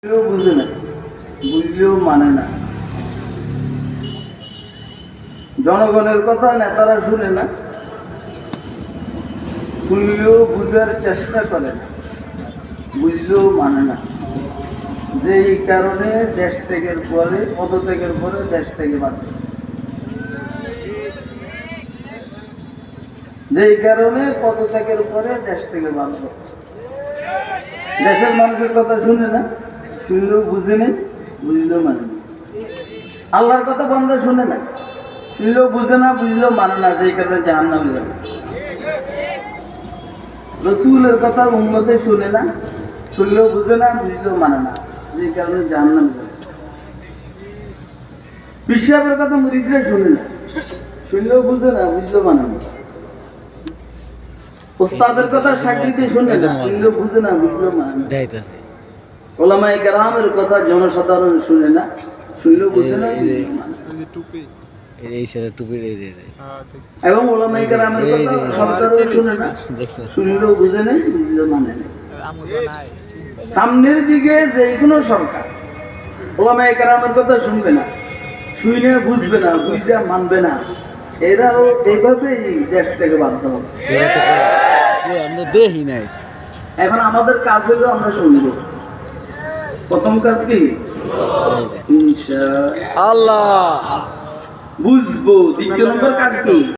বুঝে না, বুঝলেও মানে না। জনগণের কথা নেতারা শুনে না, শুনলেও বুঝার চেষ্টা করে না, বুঝলেও মানে না। যেই কারণে দেশ ত্যাগের পরে, পদত্যাগের পরে দেশ থেকে বাঁচে, যেই কারণে পদত্যাগের পরে দেশ থেকে বাঁচল। দেশের মানুষের কথা শুনে না, শুনলেও বুঝে নেই, বুঝলেও মানে না। আল্লাহর কথা বান্দা শুনে না, শুনলেও বুঝে না, বুঝলেও মানে না, যেই কারণে জাহান্নামে যাবে। রসুলের কথা উম্মতে শুনে না, শুনলেও বুঝে না, বুঝলেও মানে না, যেই কারণে জাহান্নামে যাবে। বিশ্বাসের কথা মুরিদরা শুনে না, শুনলেও বুঝে না, বুঝলেও মানে না। ওস্তাদের কথা সাক্ষীতে শুনে না, শুনলেও বুঝে না, বুঝলেও মানে না। ওলামায়ে কেরামের কথা জনসাধারণ শুনে না, শুনলেও বুঝে না, এবং ওলামায়ে কেরামের কথা সরকারও শুনে না, শুনলেও বুঝে নেই, বুঝলেও মানে না। সামনের দিকে যে কোনো সরকার ওলামায়ে কেরামের কথা শুনবে না, শুনে বুঝবে না, বুঝে মানবে না, এরাও এইভাবেই দেশ থেকে বাধ্য হবে। আমরা দেখি নাই। এখন আমাদের কাজ হলো আমরা শুনবো। প্রথম কাজ কি? ইনশাআল্লাহ আল্লাহ বুঝবো। দ্বিতীয় নম্বর কাজ কি?